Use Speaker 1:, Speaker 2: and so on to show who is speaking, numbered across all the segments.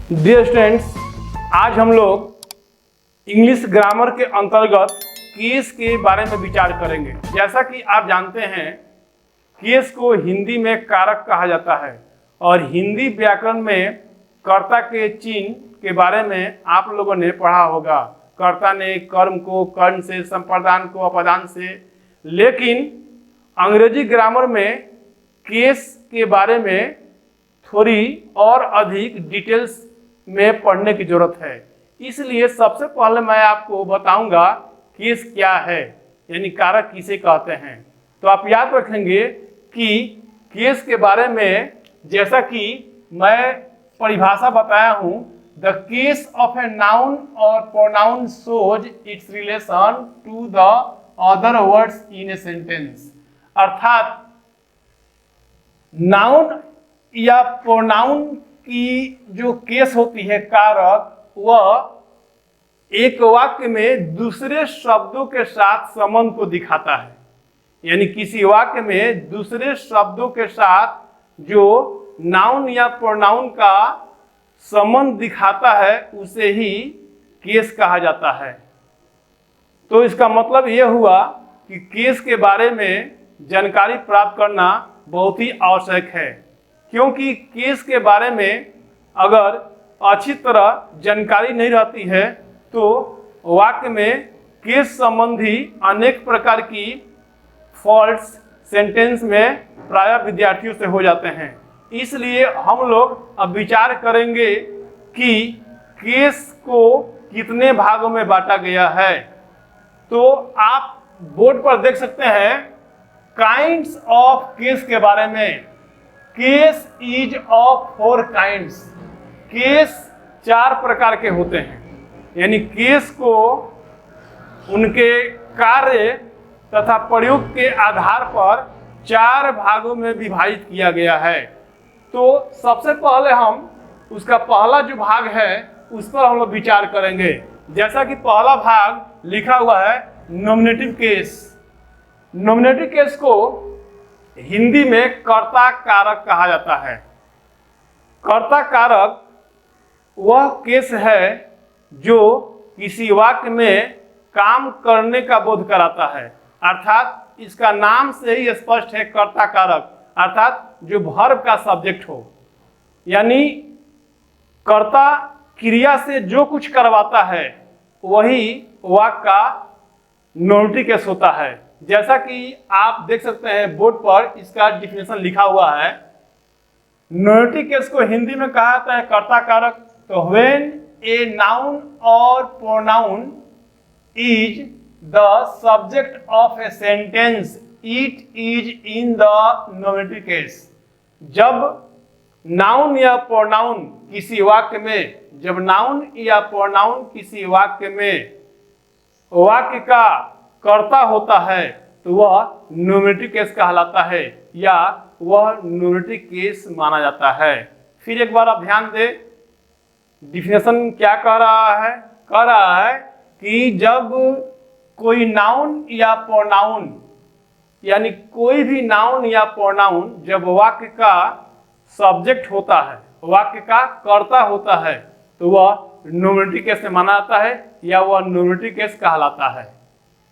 Speaker 1: Dear students, आज हम लोग इंग्लिश ग्रामर के अंतर्गत केस के बारे में विचार करेंगे। जैसा कि आप जानते हैं, केस को हिंदी में कारक कहा जाता है और हिंदी व्याकरण में कर्ता के चिन्ह के बारे में आप लोगों ने पढ़ा होगा। कर्ता ने कर्म को कर्ण से, संप्रदान को अपदान से। लेकिन अंग्रेजी ग्रामर में केस के बारे में थोड़ी और अधिक डिटेल्स में पढ़ने की जरूरत है। इसलिए सबसे पहले मैं आपको बताऊंगा केस क्या है, यानी कारक किसे कहते हैं। तो आप याद रखेंगे कि केस के बारे में जैसा कि मैं परिभाषा बताया हूं, the case of a noun और pronoun shows its relation to the other words in a sentence. अर्थात नाउन या प्रोनाउन की जो केस होती है कारक, वह एक वाक्य में दूसरे शब्दों के साथ संबंध को दिखाता है। यानी किसी वाक्य में दूसरे शब्दों के साथ जो नाउन या प्रोनाउन का संबंध दिखाता है उसे ही केस कहा जाता है। तो इसका मतलब यह हुआ कि केस के बारे में जानकारी प्राप्त करना बहुत ही आवश्यक है, क्योंकि केस के बारे में अगर अच्छी तरह जानकारी नहीं रहती है तो वाक्य में केस संबंधी अनेक प्रकार की फॉल्ट्स सेंटेंस में प्रायः विद्यार्थियों से हो जाते हैं। इसलिए हम लोग अब विचार करेंगे कि केस को कितने भागों में बांटा गया है। तो आप बोर्ड पर देख सकते हैं काइंड्स ऑफ केस के बारे में। Case is of 4 kinds. Case 4 प्रकार के होते हैं। यानी केस को उनके कार्य तथा प्रयोग के आधार पर 4 भागों में विभाजित किया गया है। तो सबसे पहले हम उसका पहला जो भाग है उस पर हम लोग विचार करेंगे। जैसा कि पहला भाग लिखा हुआ है नॉमिनेटिव केस। नॉमिनेटिव केस को हिंदी में कर्ता कारक कहा जाता है। कर्ता कारक वह केस है जो किसी वाक्य में काम करने का बोध कराता है। अर्थात इसका नाम से ही स्पष्ट है, कर्ता कारक अर्थात जो वर्ब का सब्जेक्ट हो। यानी कर्ता क्रिया से जो कुछ करवाता है वही वाक्य का नॉमिनेटिव केस होता है। जैसा कि आप देख सकते हैं बोर्ड पर इसका डिफिनेशन लिखा हुआ है। नॉमिनेटिव केस को हिंदी में कहा जाता है कर्ता कारक। तो व्हेन ए नाउन और pronoun is the subject of A sentence it is in the nominative case. जब नाउन या प्रोनाउन किसी वाक्य में, जब नाउन या प्रोनाउन किसी वाक्य में वाक्य का कर्ता होता है तो वह नॉमिनेटिव केस कहलाता है या वह नॉमिनेटिव केस माना जाता है। फिर एक बार आप ध्यान दें, डिफिनेशन क्या कह रहा है? कह रहा है कि जब कोई नाउन या प्रोनाउन, यानी कोई भी नाउन या प्रोनाउन जब वाक्य का सब्जेक्ट होता है, वाक्य का कर्ता होता है, तो वह नॉमिनेटिव केस में माना जाता है या वह नॉमिनेटिव केस कहलाता है।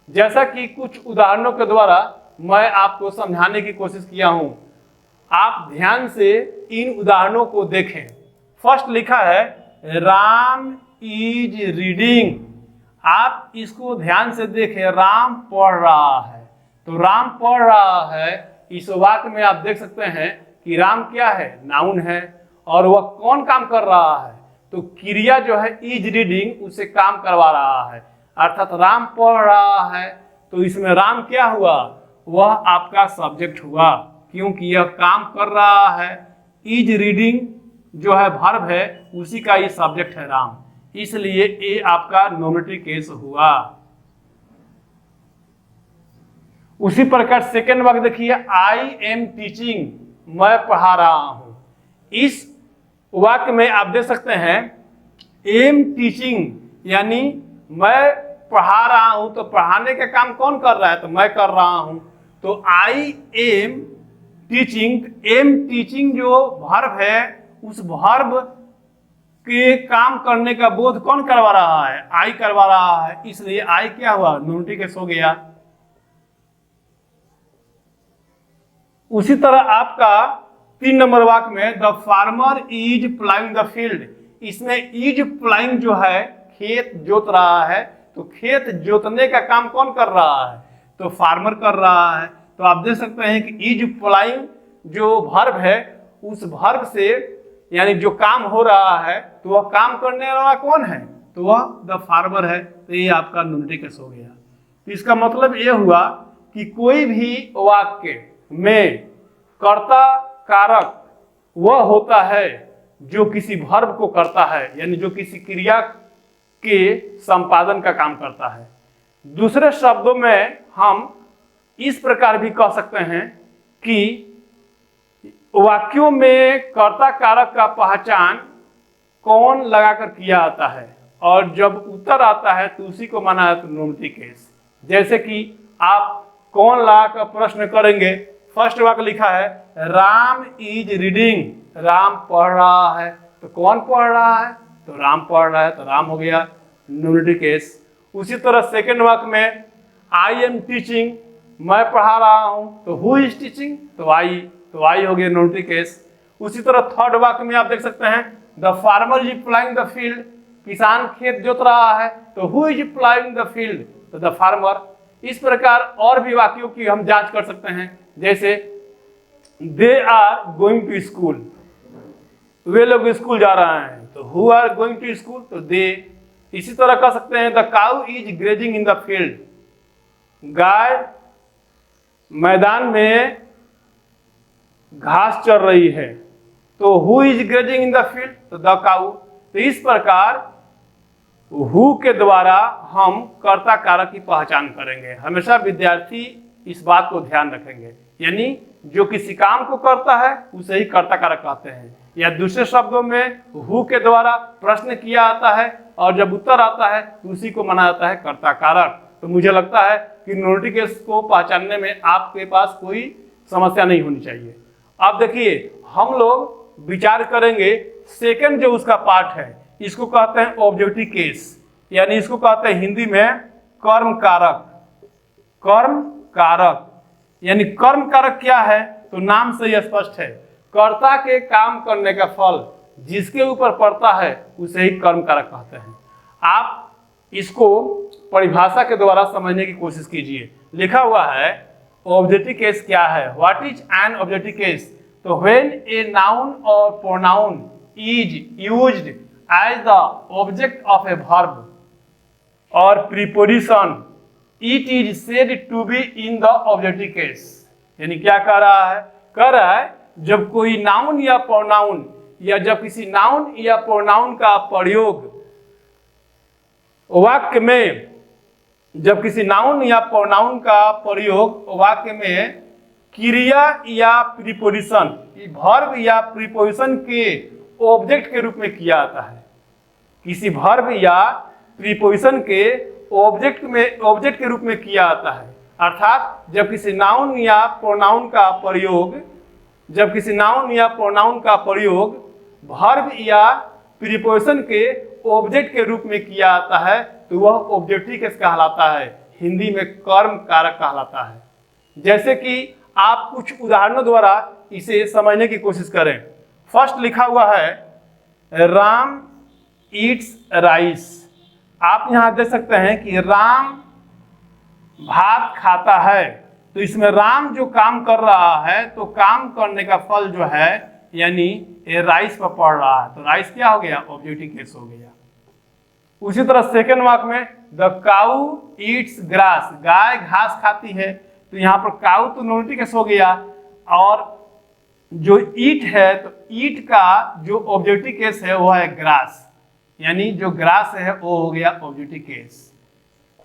Speaker 1: जैसा कि कुछ उदाहरणों के द्वारा मैं आपको समझाने की कोशिश किया हूं, आप ध्यान से इन उदाहरणों को देखें। फर्स्ट लिखा है राम इज रीडिंग। आप इसको ध्यान से देखें, राम पढ़ रहा है। तो राम पढ़ रहा है, इस वाक्य में आप देख सकते हैं कि राम क्या है? नाउन है। और वह कौन काम कर रहा है? तो क्रिया जो है इज रीडिंग, उसे काम करवा रहा है। अर्थात राम पढ़ रहा है, तो इसमें राम क्या हुआ? वह आपका सब्जेक्ट हुआ, क्योंकि यह काम कर रहा है। इज रीडिंग जो है वर्ब है, उसी का ये सब्जेक्ट है राम, इसलिए ये आपका नॉमिनेटिव केस हुआ। उसी प्रकार सेकेंड वाक्य देखिए, आई एम टीचिंग, मैं पढ़ा रहा हूं। इस वाक्य में आप देख सकते हैं एम टीचिंग, यानी मैं पढ़ा रहा हूं। तो पढ़ाने का काम कौन कर रहा है? तो मैं कर रहा हूं। तो I am teaching, am teaching जो वर्ब है, उस वर्ब के काम करने का बोध कौन करवा रहा है? आई करवा रहा है, इसलिए आई क्या हुआ? नॉमिनेटिव केस हो गया। उसी तरह आपका 3 नंबर वाक्य में the farmer is प्लाइंग the field, इसमें इज प्लाइंग जो है खेत जोत रहा है, तो खेत जोतने का काम कौन कर रहा है? तो फार्मर कर रहा है। तो आप देख सकते हैं कि इज प्लाइंग जो वर्ब है, उस वर्ब से यानी जो काम हो रहा है, तो वह काम करने वाला कौन है? तो वह द फार्मर है। तो ये आपका नॉमिनेटिव केस हो गया। तो इसका मतलब ये हुआ कि कोई भी वाक्य में कर्ता कारक वह होता है जो किसी वर्ब को करता है, यानी जो किसी क्रिया के संपादन का काम करता है। दूसरे शब्दों में हम इस प्रकार भी कह सकते हैं कि वाक्यों में कर्ता कारक का पहचान कौन लगाकर किया जाता है, और जब उत्तर आता है तो उसी को माना है नॉमिनेटिव केस। जैसे कि आप कौन लगाकर प्रश्न करेंगे, फर्स्ट वाक्य लिखा है राम इज रीडिंग, राम पढ़ रहा है, तो कौन पढ़ रहा है? तो राम पढ़ रहा है, तो राम हो गया नॉमिनेटिव केस। उसी तरह सेकेंड वाक्य में आई एम टीचिंग, मैं पढ़ा रहा हूं, तो हु इज टीचिंग? तो आई हो गया नॉमिनेटिव केस। उसी तरह थर्ड वाक्य में आप देख सकते हैं the farmer is प्लाइंग the field, किसान खेत जोत रहा है, तो हु इज प्लाइंग द फील्ड? तो द फार्मर। इस प्रकार और भी वाक्यों की हम जांच कर सकते हैं, जैसे they are going to school, वे लोग स्कूल जा रहे हैं, तो who are going to school? तो दे। इसी तरह कह सकते हैं the cow is grazing in the field, गाय मैदान में घास चर रही है, तो who is grazing in the field? तो द काउ। तो इस प्रकार हु के द्वारा हम कर्ता कारक की पहचान करेंगे। हमेशा विद्यार्थी इस बात को ध्यान रखेंगे, यानी जो किसी काम को करता है उसे ही कर्ता कारक कहते हैं। या दूसरे शब्दों में हु के द्वारा प्रश्न किया जाता है और जब उत्तर आता है तो उसी को माना जाता है कर्ता कारक। तो मुझे लगता है कि नॉमिनेटिव केस को पहचानने में आपके पास कोई समस्या नहीं होनी चाहिए। अब देखिए हम लोग विचार करेंगे सेकंड जो उसका पार्ट है, इसको कहते हैं ऑब्जेक्टिव केस, यानी इसको कहते हैं हिंदी में कर्म कारक। कर्म कारक यानी कर्म कारक क्या है? तो नाम से यह स्पष्ट है, कर्ता के काम करने का फल जिसके ऊपर पड़ता है उसे ही कर्म कारक कहते हैं। आप इसको परिभाषा के द्वारा समझने की कोशिश कीजिए। लिखा हुआ है ऑब्जेक्टिव केस क्या है, what is an objective case? तो व्हेन ए नाउन और pronoun is used as the object of a verb और preposition it is said to be in the objective case. यानी क्या कह रहा है? कह रहा है जब कोई नाउन या प्रोनाउन या जब किसी नाउन या प्रोनाउन का प्रयोग वाक्य में, जब किसी नाउन या प्रोनाउन का प्रयोग वाक्य में क्रिया या प्रीपोजिशन, वर्ब या प्रीपोजिशन के ऑब्जेक्ट के रूप में किया जाता है। किसी वर्ब या प्रीपोजिशन के ऑब्जेक्ट के रूप में किया जाता है, अर्थात जब किसी नाउन या प्रोनाउन का प्रयोग वर्ब या प्रीपोजिशन के ऑब्जेक्ट के रूप में किया जाता है तो वह ऑब्जेक्टिव केस कहलाता है, हिंदी में कर्म कारक कहलाता है। जैसे कि आप कुछ उदाहरणों द्वारा इसे समझने की कोशिश करें। फर्स्ट लिखा हुआ है राम ईट्स राइस। आप यहां देख सकते हैं कि राम भात खाता है, तो इसमें राम जो काम कर रहा है तो काम करने का फल जो है यानी ये राइस पर पड़ रहा है, तो राइस क्या हो गया? ऑब्जेक्टिव केस हो गया। उसी तरह सेकेंड वाक्य में द काउ ईट्स ग्रास, गाय घास खाती है, तो यहाँ पर काउ तो नॉमिनेटिव केस हो गया, और जो ईट है तो ईट का जो ऑब्जेक्टिव केस है वो है ग्रास, यानी जो ग्रास है वो हो गया ऑब्जेक्टिव केस।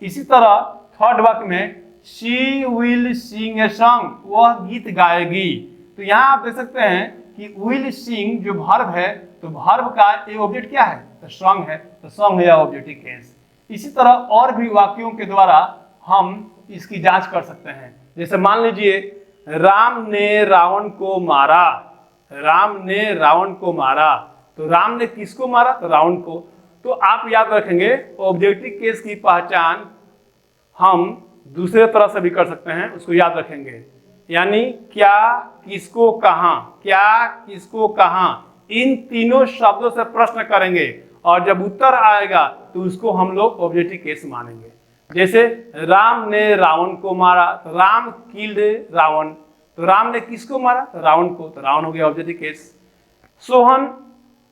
Speaker 1: इसी तरह थर्ड वाक्य में she will sing a song, वह गीत गाएगी, तो यहाँ आप देख सकते हैं कि विल सिंग जो वर्ब है तो वर्ब का एक ऑब्जेक्ट क्या है? तो सॉन्ग है, तो सॉन्ग है ऑब्जेक्टिव केस। इसी तरह और भी वाक्यों के द्वारा हम इसकी जांच कर सकते हैं। जैसे मान लीजिए राम ने रावण को मारा, राम ने रावण को मारा, तो राम ने किसको मारा? तो रावण को। तो आप याद रखेंगे ऑब्जेक्टिव केस की पहचान हम दूसरे तरह से भी कर सकते हैं, उसको याद रखेंगे। यानी क्या, किसको, कहां, क्या, किसको, कहां, इन तीनों शब्दों से प्रश्न करेंगे और जब उत्तर आएगा तो उसको हम लोग ऑब्जेक्टिव केस मानेंगे। जैसे राम ने रावण को मारा, तो राम किल्ड रावण। तो राम ने किसको मारा? तो रावण को। तो रावण हो गया ऑब्जेक्टिव केस। सोहन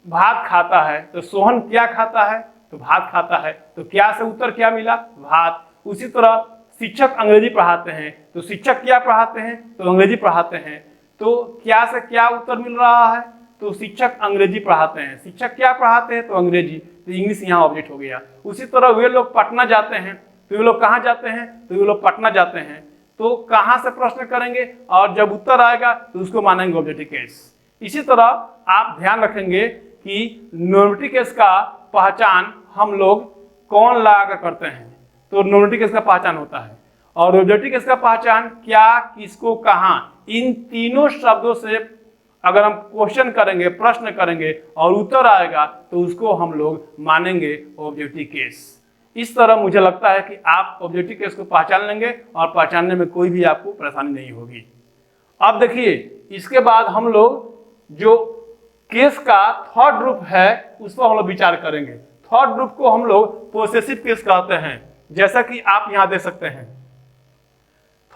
Speaker 1: भात खाता है, तो सोहन क्या खाता है? तो भात खाता है। तो क्या से उत्तर क्या मिला? भात। उसी तरह शिक्षक अंग्रेजी पढ़ाते हैं, तो शिक्षक क्या पढ़ाते हैं? तो अंग्रेजी पढ़ाते हैं। तो क्या से क्या उत्तर मिल रहा है? तो शिक्षक अंग्रेजी पढ़ाते हैं। शिक्षक क्या पढ़ाते हैं? तो अंग्रेजी। तो इंग्लिश यहाँ ऑब्जेक्ट हो गया। उसी तरह वे लोग पटना जाते हैं, तो वे लोग कहाँ जाते हैं? तो वे लोग पटना जाते हैं। तो कहाँ से प्रश्न करेंगे और जब उत्तर आएगा तो उसको मानेंगे ऑब्जेक्टिव केस। इसी तरह आप ध्यान रखेंगे कि नॉर्मेटिव केस का पहचान हम लोग कौन लगाकर करते हैं? तो नॉर्मेटिव केस का पहचान होता है। और ऑब्जेक्टिव केस का पहचान क्या, किसको, कहां, इन तीनों शब्दों से अगर हम क्वेश्चन करेंगे, प्रश्न करेंगे और उत्तर आएगा तो उसको हम लोग मानेंगे ऑब्जेक्टिव केस। इस तरह मुझे लगता है कि आप ऑब्जेक्टिव केस को पहचान लेंगे और पहचानने में कोई भी आपको परेशानी नहीं होगी। अब देखिए, इसके बाद हम लोग जो केस का थर्ड रूप है उस पर हम लोग विचार करेंगे। थर्ड रूप को हम लोग पोसेसिव केस कहते हैं, जैसा कि आप यहां देख सकते हैं।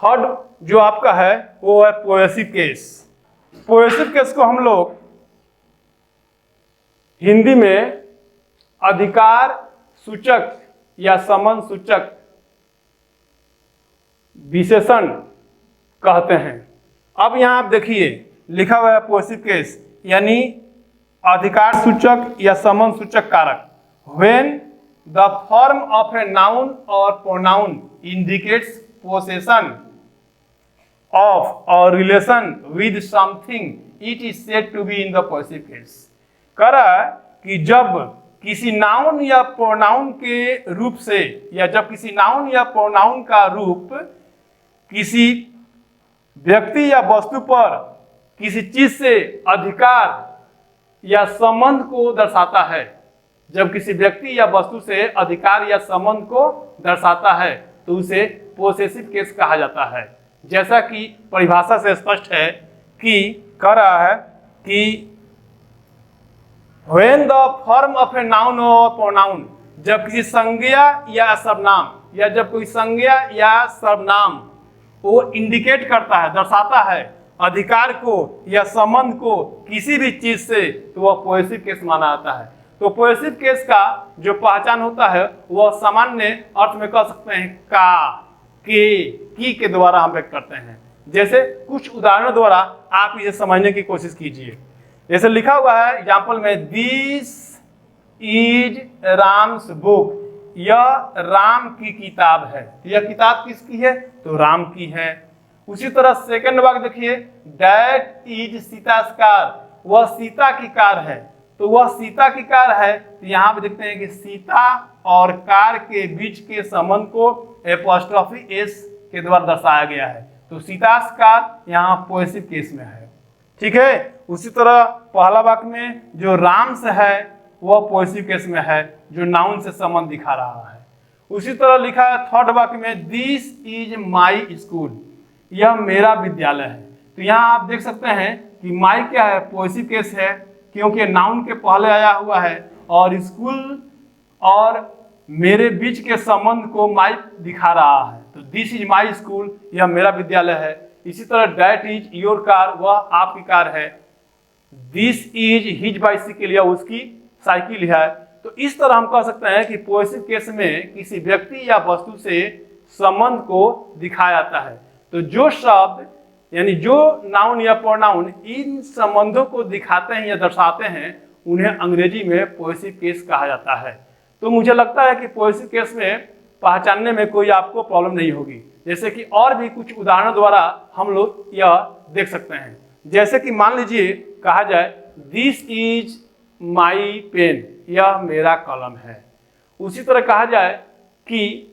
Speaker 1: थर्ड जो आपका है वो है पोसेसिव केस। पोसेसिव केस को हम लोग हिंदी में अधिकार सूचक या संबंध सूचक विशेषण कहते हैं। अब यहां आप देखिए लिखा हुआ है पोसेसिव केस, यानी अधिकार सूचक या संबंध सूचक कारक। When the form of a noun or pronoun indicates possession of or relation with something, it is said to be in the possessive case। कह रहा है कि जब किसी नाउन या प्रोनाउन के रूप से या जब किसी नाउन या प्रोनाउन का रूप किसी व्यक्ति या वस्तु पर किसी चीज से अधिकार या संबंध को दर्शाता है, जब किसी व्यक्ति या वस्तु से अधिकार या संबंध को दर्शाता है तो उसे पोसेसिव केस कहा जाता है। जैसा कि परिभाषा से स्पष्ट है कि कह रहा है कि when the form of a noun or pronoun, जब किसी संज्ञा या सर्वनाम या जब कोई संज्ञा या सर्वनाम वो इंडिकेट करता है, दर्शाता है अधिकार को या संबंध को किसी भी चीज से, तो वह पोसेसिव केस माना जाता है। तो पोसेसिव केस का जो पहचान होता है वह सामान्य अर्थ में कह सकते हैं का, के, की के द्वारा हम व्यक्त करते हैं। जैसे कुछ उदाहरणों द्वारा आप इसे समझने की कोशिश कीजिए। जैसे लिखा हुआ है एग्जाम्पल में, दिस इज राम्स बुक, यह राम की किताब है। यह किताब किसकी है? तो राम की है। उसी तरह सेकंड वाक्य देखिए, दैट इज सीता's कार, वह सीता की कार है। तो वह सीता की कार है, तो यहाँ पे देखते हैं कि सीता और कार के बीच के संबंध को एपोस्ट्रोफी एस के द्वारा दर्शाया गया है। तो सीता's कार यहाँ पोसेसिव केस में है। ठीक है। उसी तरह पहला वाक्य में जो राम से है वह पोसेसिव केस में है, जो नाउन से संबंध दिखा रहा है। उसी तरह लिखा है थर्ड वाक्य में, दिस इज माई स्कूल, यह मेरा विद्यालय है। तो यहाँ आप देख सकते हैं कि माई क्या है? पोसेसिव केस है, क्योंकि नाउन के पहले आया हुआ है और स्कूल और मेरे बीच के संबंध को माई दिखा रहा है। तो दिस इज माई स्कूल, यह मेरा विद्यालय है। इसी तरह दैट इज योर कार, वह आपकी कार है। दिस इज हिज बाइसिकल, यह उसकी साइकिल है। तो इस तरह हम कह सकते हैं कि पोसेसिव केस में किसी व्यक्ति या वस्तु से संबंध को दिखाया जाता है। तो जो शब्द यानी जो नाउन या प्रोनाउन इन संबंधों को दिखाते हैं या दर्शाते हैं उन्हें अंग्रेजी में पोसेसिव केस कहा जाता है। तो मुझे लगता है कि पोसेसिव केस में पहचानने में कोई आपको प्रॉब्लम नहीं होगी। जैसे कि और भी कुछ उदाहरणों द्वारा हम लोग यह देख सकते हैं। जैसे कि मान लीजिए कहा जाए, दिस इज माई पेन, यह मेरा कलम है। उसी तरह कहा जाए कि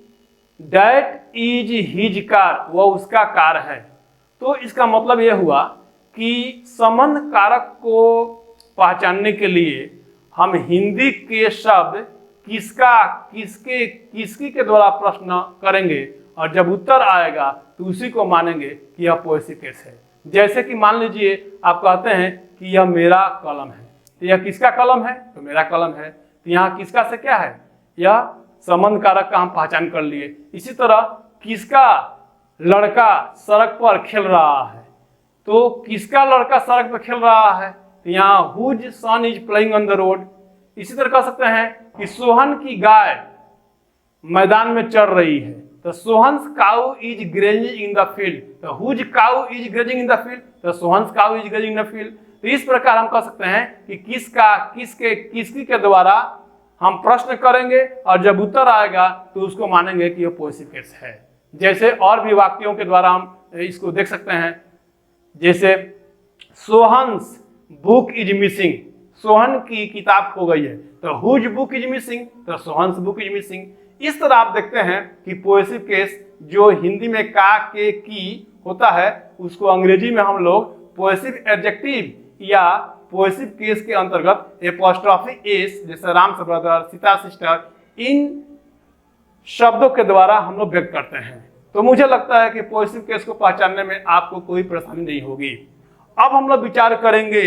Speaker 1: दैट इज हिज कार, वह उसका कार है। तो इसका मतलब यह हुआ कि संबंध कारक को पहचानने के लिए हम हिंदी के शब्द किसका, किसके, किसकी के द्वारा प्रश्न करेंगे और जब उत्तर आएगा तो उसी को मानेंगे कि यह पोएसिक केस है। जैसे कि मान लीजिए आप कहते हैं कि यह मेरा कलम है, तो यह किसका कलम है, तो मेरा कलम है। तो यहाँ किसका से क्या है, यह संबंध कारक का हम पहचान कर लिए। इसी तरह किसका लड़का सड़क पर खेल रहा है, तो किसका लड़का सड़क पर खेल रहा है, तो यहाँ whose son is playing on the road. इसी तरह कह सकते हैं कि सोहन की गाय मैदान में चर रही है, तो Sohan's cow is grazing in the field, तो whose cow is grazing in the field, तो Sohan's cow is grazing in the field. तो इस प्रकार हम कह सकते हैं कि किसका, किसके, किसकी के द्वारा हम प्रश्न करेंगे और जब उत्तर आएगा तो उसको मानेंगे कि यह पोएसिक केस है। जैसे और भी वाक्यों के द्वारा हम इसको देख सकते हैं, जैसे Sohan's book is missing, Sohan की किताब खो गई है, तो हुज बुक इज मिसिंग, तो सोहन्स बुक इज मिसिंग। इस तरह आप देखते हैं कि पोएसिक केस जो हिंदी में का, के, की होता है उसको अंग्रेजी में हम लोग पोएसिक एडजेक्टिव या पोएसिक केस के अंतर्गत एपोस्ट्रोफी एस, जैसे राम ब्रदर, सीता सिस्टर, इन शब्दों के द्वारा हम लोग व्यक्त करते हैं। तो मुझे लगता है कि पोएसिक केस को पहचानने में आपको कोई परेशानी नहीं होगी। अब हम लोग विचार करेंगे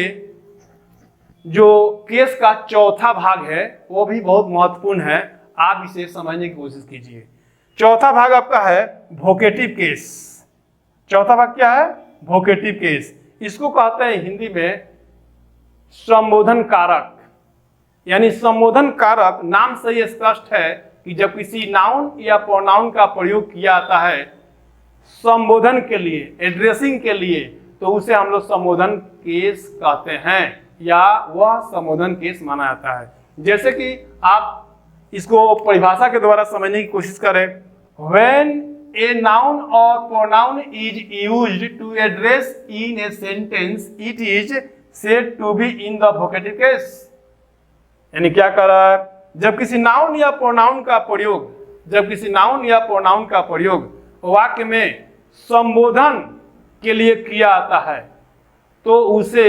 Speaker 1: जो केस का चौथा भाग है, वो भी बहुत महत्वपूर्ण है, आप इसे समझने की कोशिश कीजिए। चौथा भाग आपका है वोकेटिव केस। चौथा भाग क्या है, वोकेटिव केस। इसको कहते हैं हिंदी में संबोधन कारक, यानी संबोधन कारक नाम से ही स्पष्ट है कि जब किसी नाउन या प्रोनाउन का प्रयोग किया जाता है संबोधन के लिए, एड्रेसिंग के लिए, तो उसे हम लोग संबोधन केस कहते हैं या वह संबोधन केस माना जाता है। जैसे कि आप इसको परिभाषा के द्वारा समझने की कोशिश करें, व्हेन ए नाउन और pronoun is used to address in a sentence it is said to be in the vocative case. यानी क्या कर रहा है, जब किसी नाउन या प्रोनाउन का प्रयोग, जब किसी नाउन या प्रोनाउन का प्रयोग वाक्य में संबोधन के लिए किया जाता है तो उसे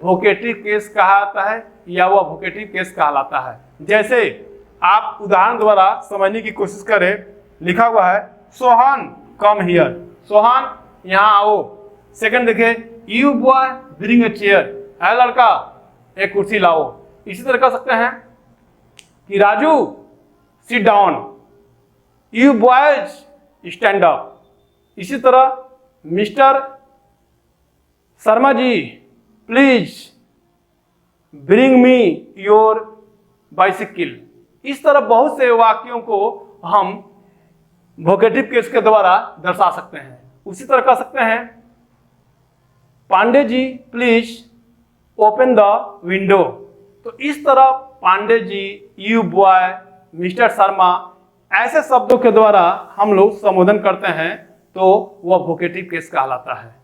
Speaker 1: वोकेटिव केस कहा जाता है या वह वोकेटिव केस कहलाता है। जैसे आप उदाहरण द्वारा समझने की कोशिश करें, लिखा हुआ है सोहन कम हियर, सोहन यहाँ आओ। सेकंड देखें, you boy bring a chair, है लड़का एक कुर्सी लाओ। इसी तरह कह सकते हैं कि Raju sit down, you boys stand up. इसी तरह mister Sharma ji please bring me your bicycle. इस तरह बहुत से वाक्यों को हम वोकेटिव केस के द्वारा दर्शा सकते हैं। उसी तरह कह सकते हैं Pandey ji please open the window. तो इस तरह Pandey ji, you boy, mister Sharma, ऐसे शब्दों के द्वारा हम लोग संबोधन करते हैं तो वह वोकेटिव केस कहलाता है।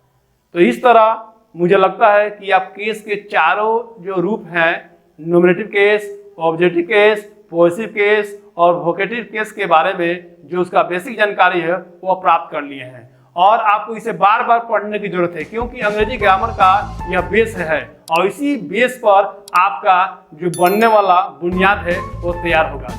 Speaker 1: तो इस तरह मुझे लगता है कि आप केस के चारों जो रूप हैं, nominative case, objective case, possessive case और वोकेटिव केस के बारे में जो उसका बेसिक जानकारी है वो प्राप्त कर लिए हैं। और आपको इसे बार बार पढ़ने की जरूरत है क्योंकि अंग्रेजी ग्रामर का यह बेस है और इसी बेस पर आपका जो बनने वाला बुनियाद है वो तैयार होगा।